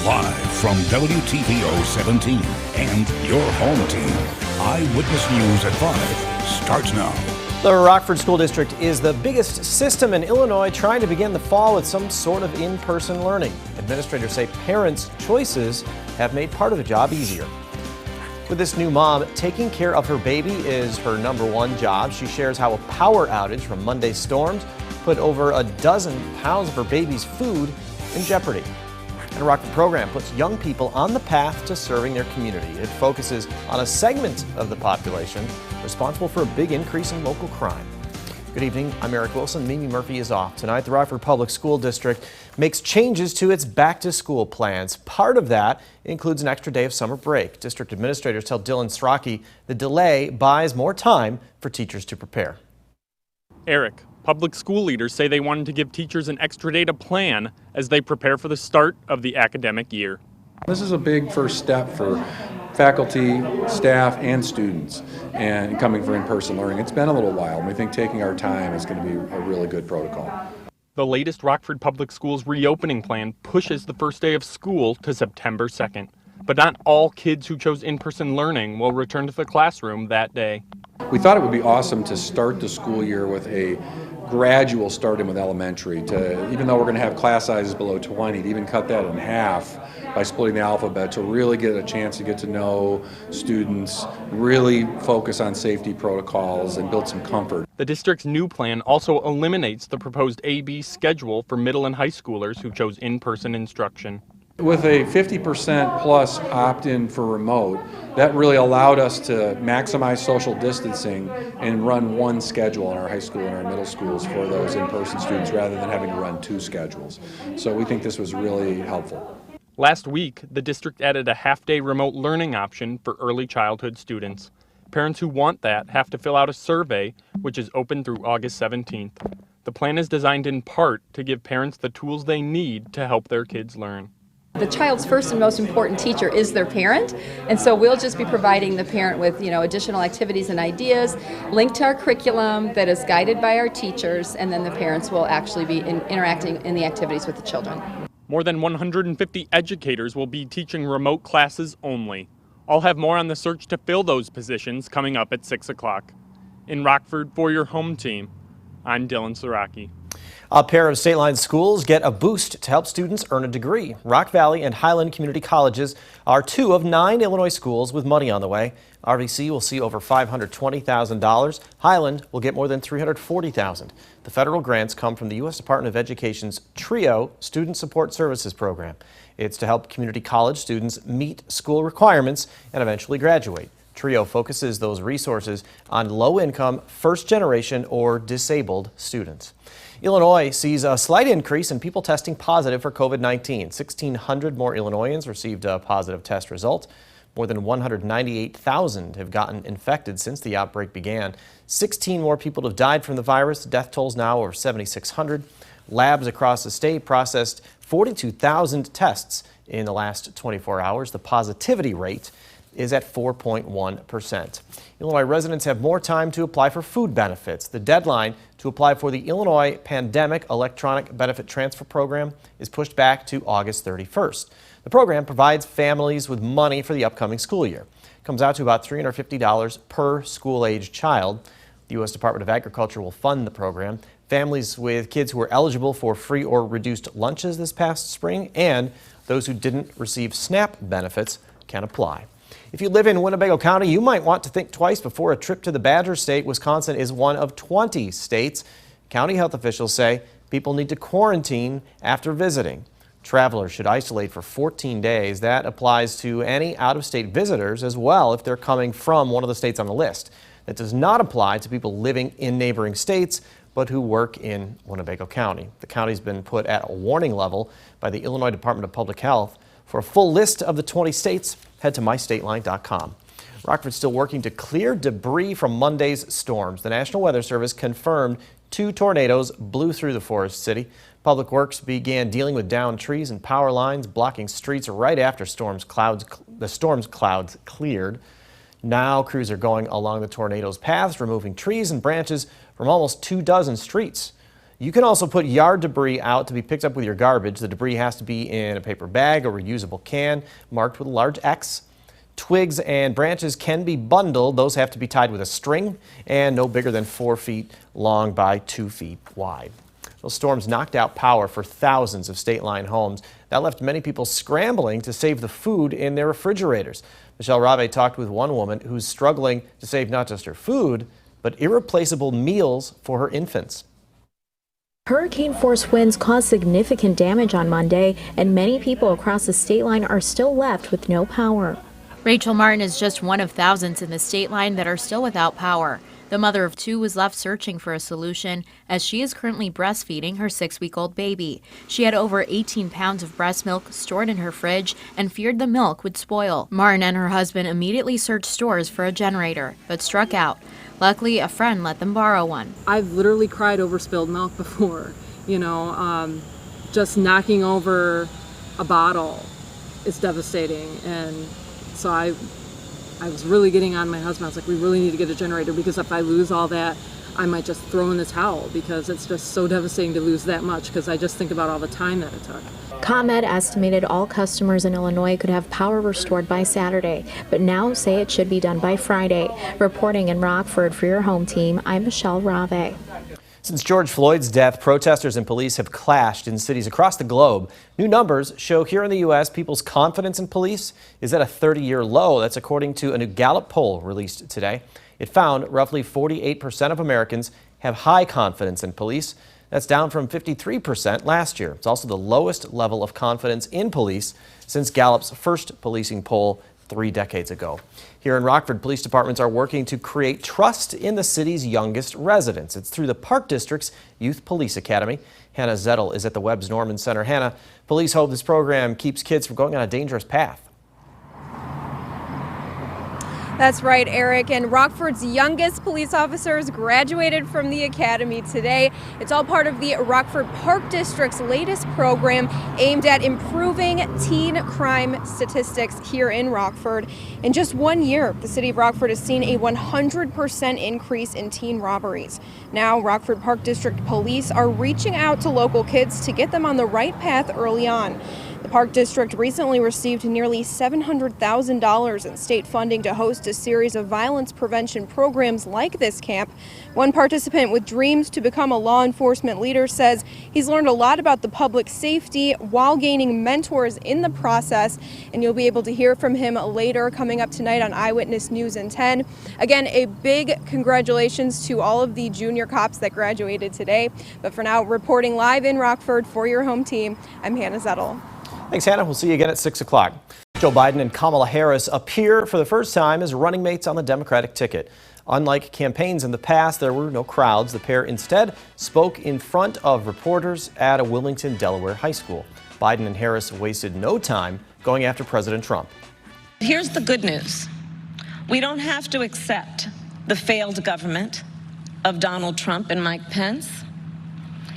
Live from WTVO 17 and your home team, Eyewitness News at 5 starts now. The Rockford School District is the biggest system in Illinois trying to begin the fall with some sort of in-person learning. Administrators say parents' choices have made part of the job easier. With this new mom, taking care of her baby is her #1 job. She shares how a power outage from Monday's storms put over a dozen pounds of her baby's food in jeopardy. And a Rockford program puts young people on the path to serving their community. It focuses on a segment of the population responsible for a big increase in local crime. Good evening, I'm Eric Wilson. Mimi Murphy is off tonight. The Rockford Public School District makes changes to its back-to-school plans. Part of that includes an extra day of summer break. District administrators tell Dylan Strachey the delay buys more time for teachers to prepare. Eric, public school leaders say they wanted to give teachers an extra day to plan as they prepare for the start of the academic year. This is a big first step for faculty, staff, and students, and coming for in-person learning. It's been a little while, and we think taking our time is going to be a really good protocol. The latest Rockford Public Schools reopening plan pushes the first day of school to September 2nd. But not all kids who chose in-person learning will return to the classroom that day. We thought it would be awesome to start the school year with a gradual start in with elementary, even though we're going to have class sizes below 20, to even cut that in half by splitting the alphabet to really get a chance to get to know students, really focus on safety protocols and build some comfort. The district's new plan also eliminates the proposed A-B schedule for middle and high schoolers who chose in-person instruction. With a 50% plus opt-in for remote, that really allowed us to maximize social distancing and run one schedule in our high school and our middle schools for those in-person students rather than having to run two schedules. So we think this was really helpful. Last week, the district added a half-day remote learning option for early childhood students. Parents who want that have to fill out a survey, which is open through August 17th. The plan is designed in part to give parents the tools they need to help their kids learn. The child's first and most important teacher is their parent, and so we'll just be providing the parent with additional activities and ideas linked to our curriculum that is guided by our teachers, and then the parents will actually be interacting in the activities with the children. More than 150 educators will be teaching remote classes only. I'll have more on the search to fill those positions coming up at 6 o'clock. In Rockford for your home team, I'm Dylan Strachey. A pair of state-line schools get a boost to help students earn a degree. Rock Valley and Highland community colleges are 2 of 9 Illinois schools with money on the way. RVC will see over $520,000. Highland will get more than $340,000. The federal grants come from the U.S. Department of Education's TRIO Student Support Services program. It's to help community college students meet school requirements and eventually graduate. TRIO focuses those resources on low-income, first-generation, or disabled students. Illinois sees a slight increase in people testing positive for COVID-19. 1,600 more Illinoisans received a positive test result. More than 198,000 have gotten infected since the outbreak began. 16 more people have died from the virus. Death tolls now over 7,600. Labs across the state processed 42,000 tests in the last 24 hours. The positivity rate is at 4.1%. Illinois residents have more time to apply for food benefits. The deadline to apply for the Illinois Pandemic Electronic Benefit Transfer Program is pushed back to August 31st. The program provides families with money for the upcoming school year. It comes out to about $350 per school-age child. The U.S. Department of Agriculture will fund the program. Families with kids who were eligible for free or reduced lunches this past spring and those who didn't receive SNAP benefits can apply. If you live in Winnebago County, you might want to think twice before a trip to the Badger State. Wisconsin is one of 20 states. County health officials say people need to quarantine after visiting. Travelers should isolate for 14 days. That applies to any out-of-state visitors as well if they're coming from one of the states on the list. That does not apply to people living in neighboring states but who work in Winnebago County. The county's been put at a warning level by the Illinois Department of Public Health. For a full list of the 20 states, head to mystateline.com. Rockford's still working to clear debris from Monday's storms. The National Weather Service confirmed 2 tornadoes blew through the Forest City. Public Works began dealing with downed trees and power lines blocking streets right after the storm's clouds cleared. Now crews are going along the tornado's paths, removing trees and branches from almost 24 streets. You can also put yard debris out to be picked up with your garbage. The debris has to be in a paper bag or reusable can marked with a large X. Twigs and branches can be bundled. Those have to be tied with a string and no bigger than 4 feet long by 2 feet wide. Those storms knocked out power for thousands of state line homes. That left many people scrambling to save the food in their refrigerators. Michelle Rave talked with one woman who's struggling to save not just her food, but irreplaceable meals for her infants. Hurricane-force winds caused significant damage on Monday, and many people across the state line are still left with no power. Rachel Martin is just one of thousands in the state line that are still without power. The mother of 2 was left searching for a solution as she is currently breastfeeding her 6-week-old baby. She had over 18 pounds of breast milk stored in her fridge and feared the milk would spoil. Martin and her husband immediately searched stores for a generator, but struck out. Luckily, a friend let them borrow one. I've literally cried over spilled milk before. Just knocking over a bottle is devastating. And so I was really getting on my husband. I was like, we really need to get a generator, because if I lose all that, I might just throw in the towel, because it's just so devastating to lose that much, because I just think about all the time that it took. ComEd estimated all customers in Illinois could have power restored by Saturday, but now say it should be done by Friday. Reporting in Rockford for your home team, I'm Michelle Rave. Since George Floyd's death, protesters and police have clashed in cities across the globe. New numbers show here in the U.S. people's confidence in police is at a 30-year low. That's according to a new Gallup poll released today. It found roughly 48% of Americans have high confidence in police. That's down from 53% last year. It's also the lowest level of confidence in police since Gallup's first policing poll 3 decades ago. Here in Rockford, police departments are working to create trust in the city's youngest residents. It's through the Park District's Youth Police Academy. Hannah Zettel is at the Webb's Norman Center. Hannah, police hope this program keeps kids from going on a dangerous path. That's right, Eric. And Rockford's youngest police officers graduated from the academy today. It's all part of the Rockford Park District's latest program aimed at improving teen crime statistics here in Rockford. In just 1 year, the city of Rockford has seen a 100% increase in teen robberies. Now, Rockford Park District police are reaching out to local kids to get them on the right path early on. The Park District recently received nearly $700,000 in state funding to host a series of violence prevention programs like this camp. One participant with dreams to become a law enforcement leader says he's learned a lot about the public safety while gaining mentors in the process, and you'll be able to hear from him later, coming up tonight on Eyewitness News and 10. Again, a big congratulations to all of the junior cops that graduated today. But for now, reporting live in Rockford for your home team, I'm Hannah Zettel. Thanks, Hannah. We'll see you again at 6 o'clock. Joe Biden and Kamala Harris appear for the first time as running mates on the Democratic ticket. Unlike campaigns in the past, there were no crowds. The pair instead spoke in front of reporters at a Wilmington, Delaware high school. Biden and Harris wasted no time going after President Trump. Here's the good news. We don't have to accept the failed government of Donald Trump and Mike Pence.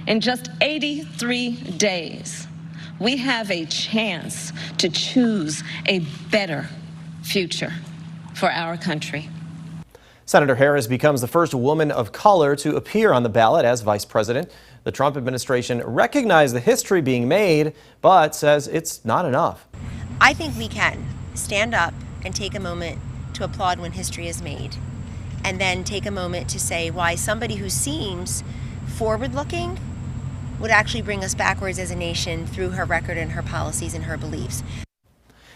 In just 83 days, we have a chance to choose a better future for our country. Senator Harris becomes the first woman of color to appear on the ballot as vice president. The Trump administration recognized the history being made, but says it's not enough. I think we can stand up and take a moment to applaud when history is made, and then take a moment to say why somebody who seems forward-looking would actually bring us backwards as a nation through her record and her policies and her beliefs.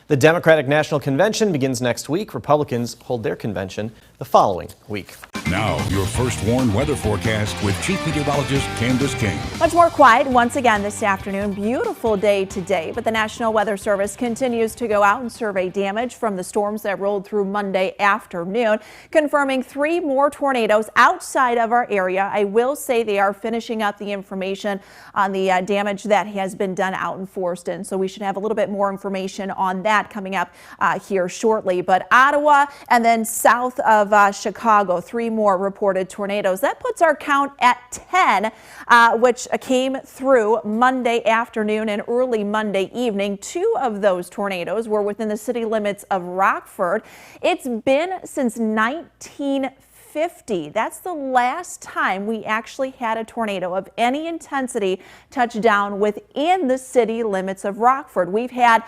The Democratic National Convention begins next week. Republicans hold their convention the following week. Now, your first warned weather forecast with Chief Meteorologist Candace King. Much more quiet once again this afternoon. Beautiful day today, but the National Weather Service continues to go out and survey damage from the storms that rolled through Monday afternoon, confirming 3 more tornadoes outside of our area. I will say they are finishing up the information on the damage that has been done out in Forston, so we should have a little bit more information on that coming up here shortly. But Ottawa and then south of Chicago, 3 more reported tornadoes. That puts our count at 10, which came through Monday afternoon and early Monday evening. 2 of those tornadoes were within the city limits of Rockford. It's been since 1950 1950. That's the last time we actually had a tornado of any intensity touch down within the city limits of Rockford. We've had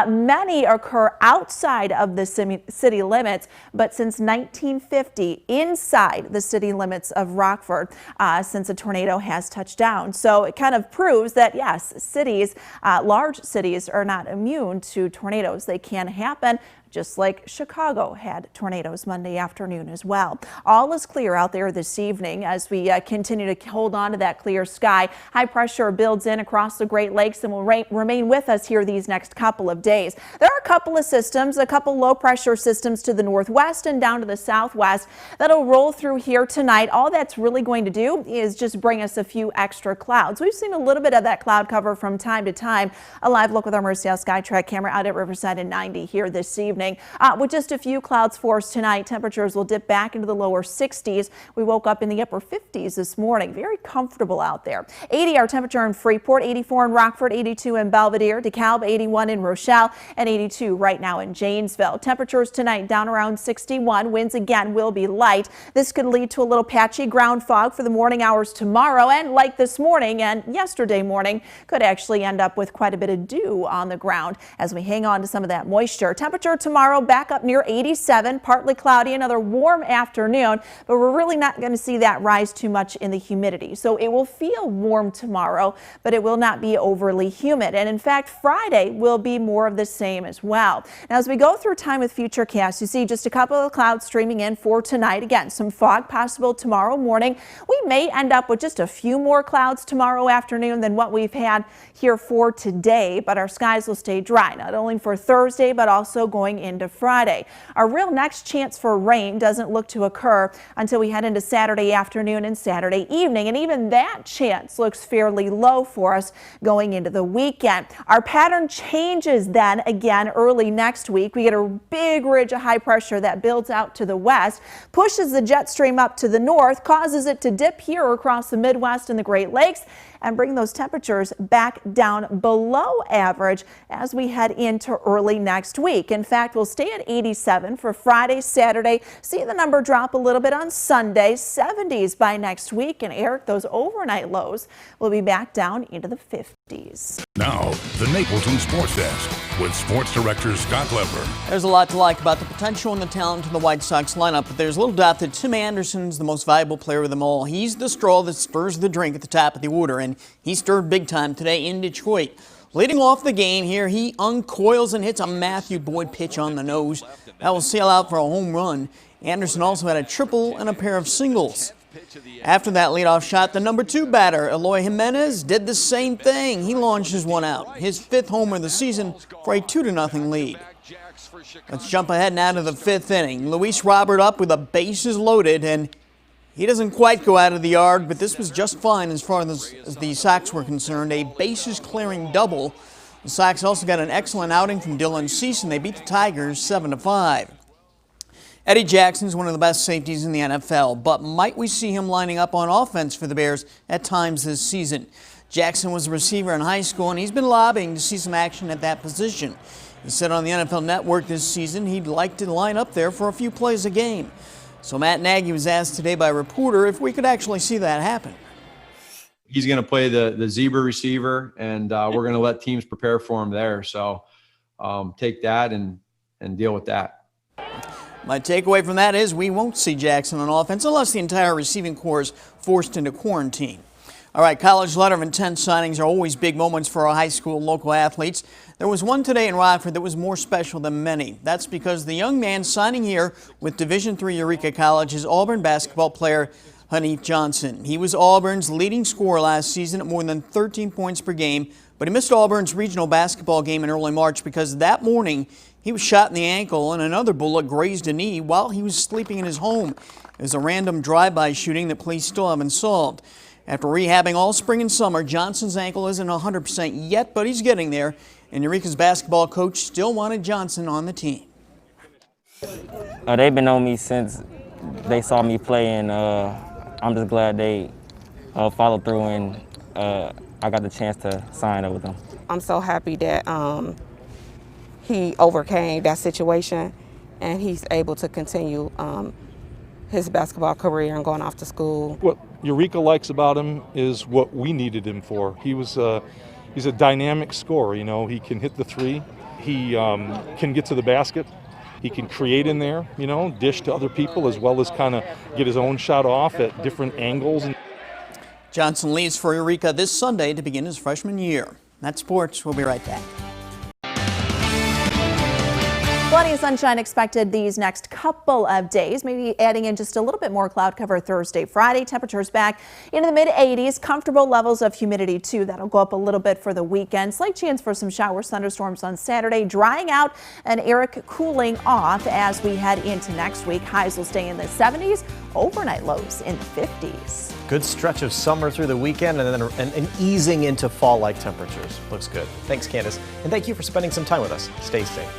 many occur outside of the city limits, but since 1950 inside the city limits of Rockford since a tornado has touched down. So it kind of proves that yes, cities, large cities are not immune to tornadoes. They can happen, just like Chicago had tornadoes Monday afternoon as well. All is clear out there this evening as we continue to hold on to that clear sky. High pressure builds in across the Great Lakes and will remain with us here these next couple of days. There are a couple of systems, a couple low pressure systems to the northwest and down to the southwest that'll roll through here tonight. All that's really going to do is just bring us a few extra clouds. We've seen a little bit of that cloud cover from time to time. A live look with our Mercedale SkyTrack camera out at Riverside and 90 here this evening. With just a few clouds for us tonight, temperatures will dip back into the lower 60s. We woke up in the upper 50s this morning. Very comfortable out there. 80 our temperature in Freeport, 84 in Rockford, 82 in Belvedere, DeKalb, 81 in Rochelle, and 82 right now in Janesville. Temperatures tonight down around 61. Winds again will be light. This could lead to a little patchy ground fog for the morning hours tomorrow, and like this morning and yesterday morning, could actually end up with quite a bit of dew on the ground as we hang on to some of that moisture. Temperature tomorrow back up near 87, partly cloudy, another warm afternoon, but we're really not going to see that rise too much in the humidity. So it will feel warm tomorrow, but it will not be overly humid. And in fact, Friday will be more of the same as well. Now, as we go through time with Futurecast, you see just a couple of clouds streaming in for tonight. Again, some fog possible tomorrow morning. We may end up with just a few more clouds tomorrow afternoon than what we've had here for today, but our skies will stay dry, not only for Thursday, but also going into Friday. Our real next chance for rain doesn't look to occur until we head into Saturday afternoon and Saturday evening, and even that chance looks fairly low for us going into the weekend. Our pattern changes then again early next week. We get a big ridge of high pressure that builds out to the west, pushes the jet stream up to the north, causes it to dip here across the Midwest and the Great Lakes, and bring those temperatures back down below average as we head into early next week. In fact, we'll stay at 87 for Friday, Saturday. See the number drop a little bit on Sunday, 70s by next week. And Eric, those overnight lows will be back down into the 50s. Now, the Napleton Sports Desk with Sports Director Scott Lepper. There's a lot to like about the potential and the talent of the White Sox lineup, but there's little doubt that Tim Anderson's the most valuable player of them all. He's the straw that spurs the drink at the top of the order, and he stirred big time today in Detroit. Leading off the game here, he uncoils and hits a Matthew Boyd pitch on the nose. That will sail out for a home run. Anderson also had a triple and a pair of singles. After that leadoff shot, the number 2 batter, Eloy Jimenez, did the same thing. He launches one out, his 5th homer of the season for a 2-0 lead. Let's jump ahead now to the 5th inning. Luis Robert up with the bases loaded, and he doesn't quite go out of the yard, but this was just fine as far as the Sox were concerned. A bases-clearing double. The Sox also got an excellent outing from Dylan Cease, and they beat the Tigers 7-5. Eddie Jackson's one of the best safeties in the NFL, but might we see him lining up on offense for the Bears at times this season? Jackson was a receiver in high school, and he's been lobbying to see some action at that position. He said on the NFL Network this season he'd like to line up there for a few plays a game. So Matt Nagy was asked today by a reporter if we could actually see that happen. He's going to play the zebra receiver, and we're going to let teams prepare for him there. So take that and deal with that. My takeaway from that is we won't see Jackson on offense unless the entire receiving corps is forced into quarantine. All right, college letter of intent signings are always big moments for our high school and local athletes. There was one today in Rockford that was more special than many. That's because the young man signing here with Division III Eureka College is Auburn basketball player Hanif Johnson. He was Auburn's leading scorer last season at more than 13 points per game, but he missed Auburn's regional basketball game in early March because that morning he was shot in the ankle and another bullet grazed a knee while he was sleeping in his home. It was a random drive-by shooting that police still haven't solved. After rehabbing all spring and summer, Johnson's ankle isn't 100% yet, but he's getting there. And Eureka's basketball coach still wanted Johnson on the team. They've been on me since they saw me play, and I'm just glad they followed through, and I got the chance to sign up with them. I'm so happy that he overcame that situation, and he's able to continue his basketball career and going off to school. What Eureka likes about him is what we needed him for. He's a dynamic scorer. You know, he can hit the three. He can get to the basket. He can create in there, you know, dish to other people as well as kind of get his own shot off at different angles. Johnson leaves for Eureka this Sunday to begin his freshman year. That's sports. We'll be right back. Plenty of sunshine expected these next couple of days, maybe adding in just a little bit more cloud cover Thursday, Friday. Temperatures back into the mid-80s, comfortable levels of humidity too. That'll go up a little bit for the weekend. Slight chance for some showers, thunderstorms on Saturday, drying out and Eric cooling off as we head into next week. Highs will stay in the 70s, overnight lows in the 50s. Good stretch of summer through the weekend and then an easing into fall-like temperatures. Looks good. Thanks, Candace. And thank you for spending some time with us. Stay safe.